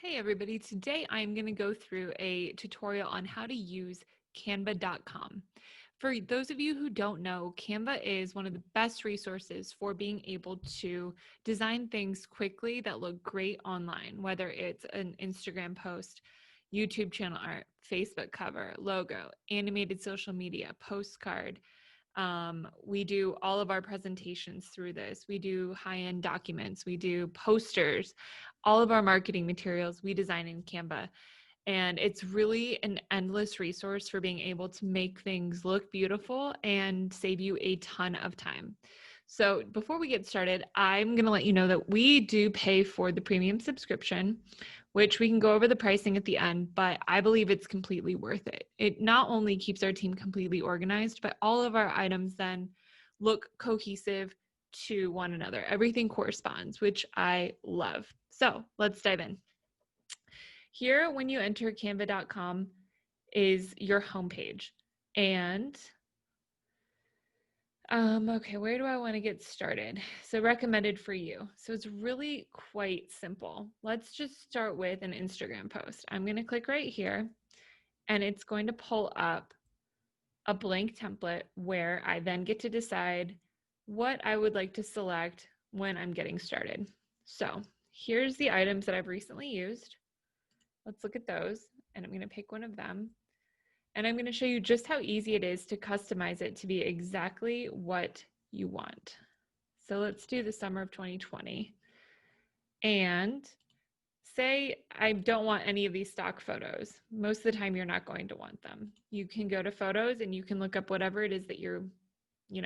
Hey everybody, today I'm going to go through a tutorial on how to use canva.com. For those of you who don't know, Canva is one of the best resources for being able to design things quickly that look great online, whether it's an Instagram post, YouTube channel art, Facebook cover, logo, animated social media, postcard. We do all of our presentations through this. We do high-end documents. We do posters. All of our marketing materials we design in Canva. And it's really an endless resource for being able to make things look beautiful and save you a ton of time. So before we get started, I'm going to let you know that we do pay for the premium subscription, which we can go over the pricing at the end, but I believe it's completely worth it. It not only keeps our team completely organized, but all of our items then look cohesive to one another. Everything corresponds, which I love. So let's dive in. Here, when you enter canva.com is your homepage. And okay, where do I want to get started? So recommended for you. So it's really quite simple. Let's just start with an Instagram post. I'm going to click right here and it's going to pull up a blank template where I then get to decide what I would like to select when I'm getting started. So here's the items that I've recently used. Let's look at those, and I'm going to pick one of them. And I'm going to show you just how easy it is to customize it to be exactly what you want. So let's do the summer of 2020. And say I don't want any of these stock photos. Most of the time you're not going to want them. You can go to photos and you can look up whatever it is that you're,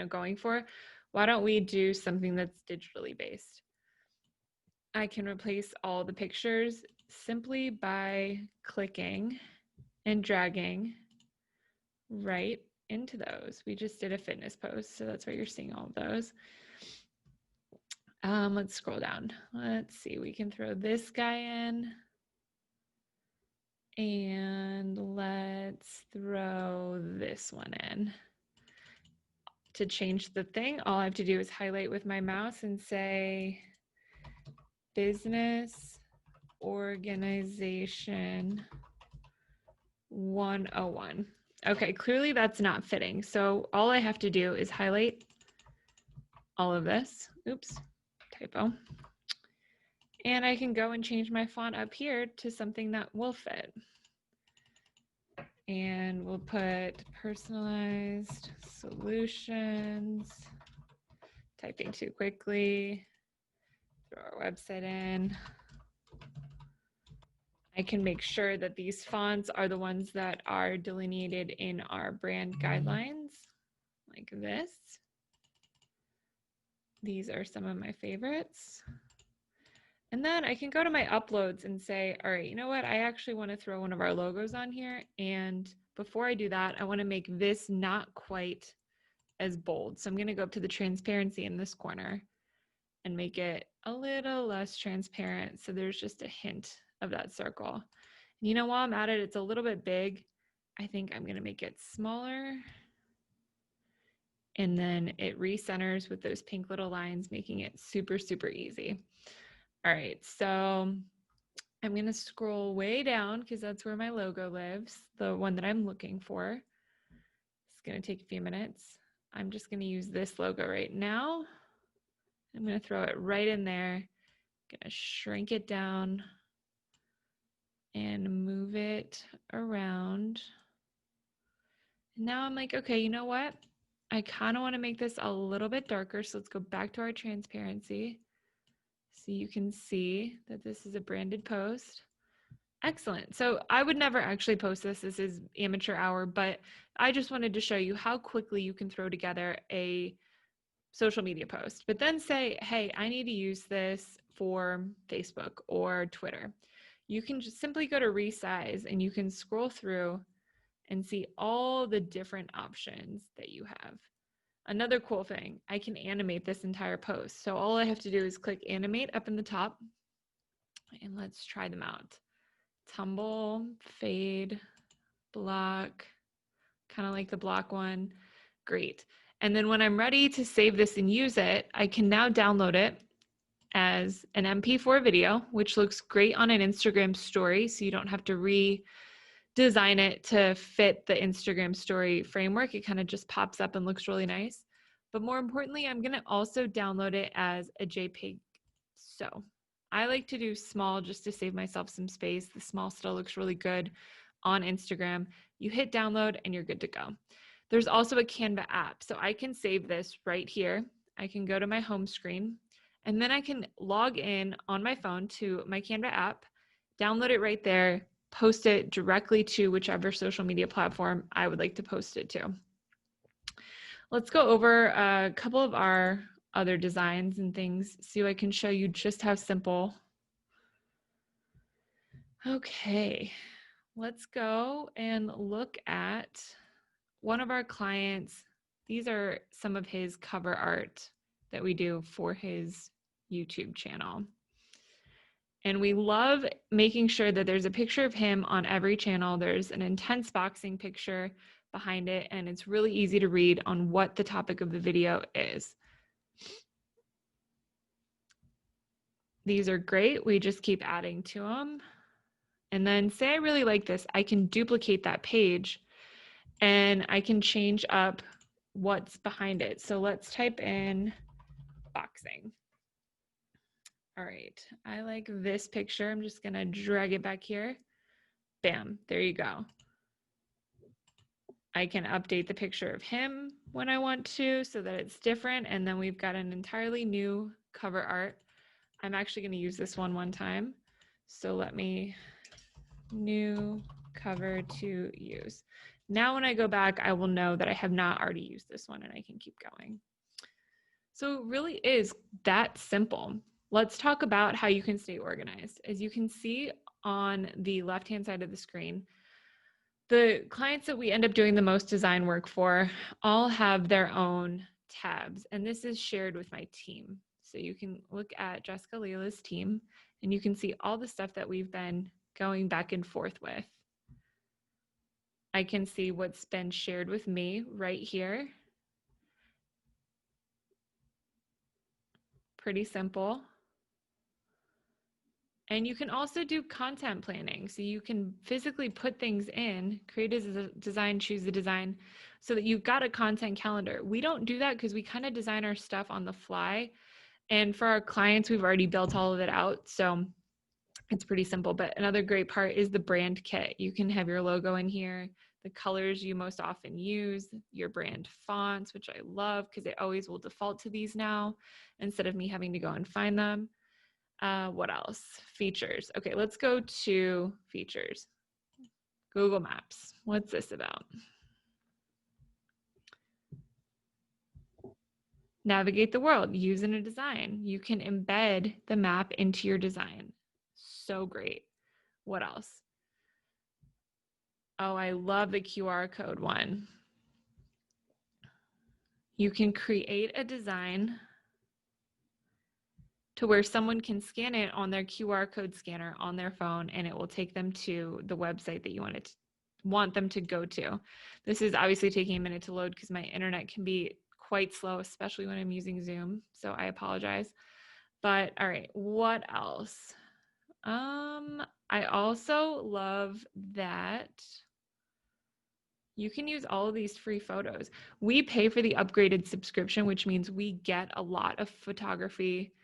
going for. Why don't we do something that's digitally based? I can replace all the pictures simply by clicking and dragging right into those. We just did a fitness post, so that's why you're seeing all of those. Let's scroll down. Let's see, we can throw this guy in. And let's throw this one in. To change the thing, all I have to do is highlight with my mouse and say business organization 101. Okay, clearly that's not fitting. So all I have to do is highlight all of this. Oops, typo. And I can go and change my font up here to something that will fit. And we'll put personalized solutions, typing too quickly, throw our website in. I can make sure that these fonts are the ones that are delineated in our brand guidelines, like this. These are some of my favorites. And then I can go to my uploads and say, all right, you know what? I actually want to throw one of our logos on here. And before I do that, I want to make this not quite as bold. So I'm going to go up to the transparency in this corner and make it a little less transparent. So there's just a hint of that circle. And you know, while I'm at it, it's a little bit big. I think I'm going to make it smaller. And then it recenters with those pink little lines, making it super, super easy. All right, so I'm going to scroll way down because that's where my logo lives, the one that I'm looking for. It's going to take a few minutes. I'm just going to use this logo right now. I'm going to throw it right in there. I'm going to shrink it down and move it around. Now I'm like, okay, you know what? I kind of want to make this a little bit darker. So let's go back to our transparency. So you can see that this is a branded post. Excellent. So I would never actually post this. This is amateur hour, but I just wanted to show you how quickly you can throw together a social media post, but then say, hey, I need to use this for Facebook or Twitter. You can just simply go to resize and you can scroll through and see all the different options that you have. Another cool thing, I can animate this entire post. So all I have to do is click animate up in the top, and let's try them out. Tumble, fade, block, kind of like the block one. Great. And then when I'm ready to save this and use it, I can now download it as an MP4 video, which looks great on an Instagram story. So you don't have to redesign it to fit the Instagram story framework. It kind of just pops up and looks really nice. But more importantly, I'm going to also download it as a JPEG. So I like to do small just to save myself some space. The small still looks really good on Instagram. You hit download and you're good to go. There's also a Canva app. So I can save this right here. I can go to my home screen and then I can log in on my phone to my Canva app, download it right there, post it directly to whichever social media platform I would like to post it to. Let's go over a couple of our other designs and things so I can show you just how simple. Okay, let's go and look at one of our clients. These are some of his cover art that we do for his YouTube channel. And we love making sure that there's a picture of him on every channel. There's an intense boxing picture behind it, and it's really easy to read on what the topic of the video is. These are great. We just keep adding to them. And then say I really like this, I can duplicate that page and I can change up what's behind it. So let's type in boxing. All right, I like this picture. I'm just gonna drag it back here. Bam, there you go. I can update the picture of him when I want to so that it's different. And then we've got an entirely new cover art. I'm actually gonna use this one time. So let me, new cover to use. Now when I go back, I will know that I have not already used this one and I can keep going. So it really is that simple. Let's talk about how you can stay organized. As you can see on the left-hand side of the screen, the clients that we end up doing the most design work for all have their own tabs, and this is shared with my team. So you can look at Jessica Leila's team and you can see all the stuff that we've been going back and forth with. I can see what's been shared with me right here. Pretty simple. And you can also do content planning. So you can physically put things in, create a design, choose the design, so that you've got a content calendar. We don't do that because we kind of design our stuff on the fly. And for our clients, we've already built all of it out. So it's pretty simple. But another great part is the brand kit. You can have your logo in here, the colors you most often use, your brand fonts, which I love because it always will default to these now instead of me having to go and find them. What else? Features. Okay, let's go to features. Google Maps. What's this about? Navigate the world using a design. You can embed the map into your design. So great. What else? Oh, I love the QR code one. You can create a design to where someone can scan it on their QR code scanner on their phone, and it will take them to the website that you want them to go to. This is obviously taking a minute to load because my internet can be quite slow, especially when I'm using Zoom. So I apologize. But all right, what else? I also love that you can use all of these free photos. We pay for the upgraded subscription, which means we get a lot of photography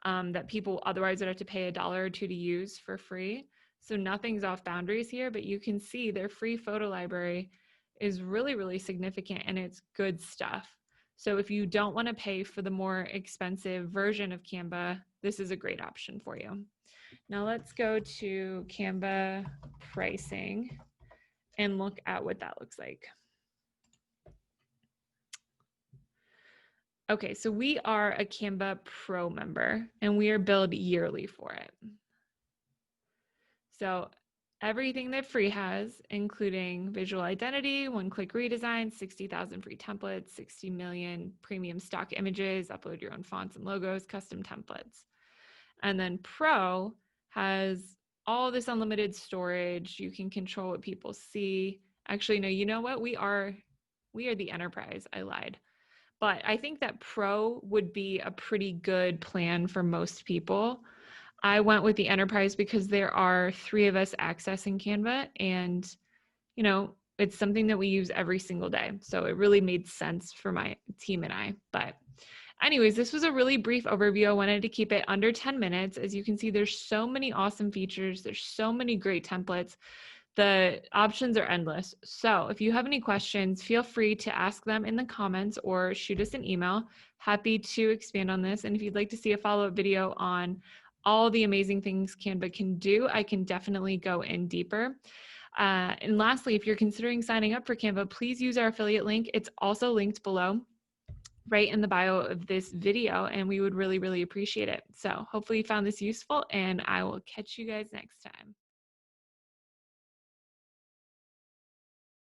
that people otherwise would have to pay $1 or $2 to use for free. So nothing's off boundaries here, but you can see their free photo library is really, really significant and it's good stuff. So if you don't want to pay for the more expensive version of Canva, this is a great option for you. Now let's go to Canva Pricing and look at what that looks like. Okay, so we are a Canva Pro member and we are billed yearly for it. So everything that free has, including visual identity, one-click redesign, 60,000 free templates, 60 million premium stock images, upload your own fonts and logos, custom templates. And then Pro has all this unlimited storage. You can control what people see. Actually, no, you know what? We are the enterprise. I lied. but I think that Pro would be a pretty good plan for most people. I went with the enterprise because there are 3 of us accessing Canva, and it's something that we use every single day. So it really made sense for my team and I. But anyways, this was a really brief overview. I wanted to keep it under 10 minutes. As you can see, there's so many awesome features. There's so many great templates. The options are endless. So if you have any questions, feel free to ask them in the comments or shoot us an email. Happy to expand on this. And if you'd like to see a follow-up video on all the amazing things Canva can do, I can definitely go in deeper. And lastly, if you're considering signing up for Canva, please use our affiliate link. It's also linked below, right in the bio of this video, and we would really, really appreciate it. So hopefully you found this useful, and I will catch you guys next time.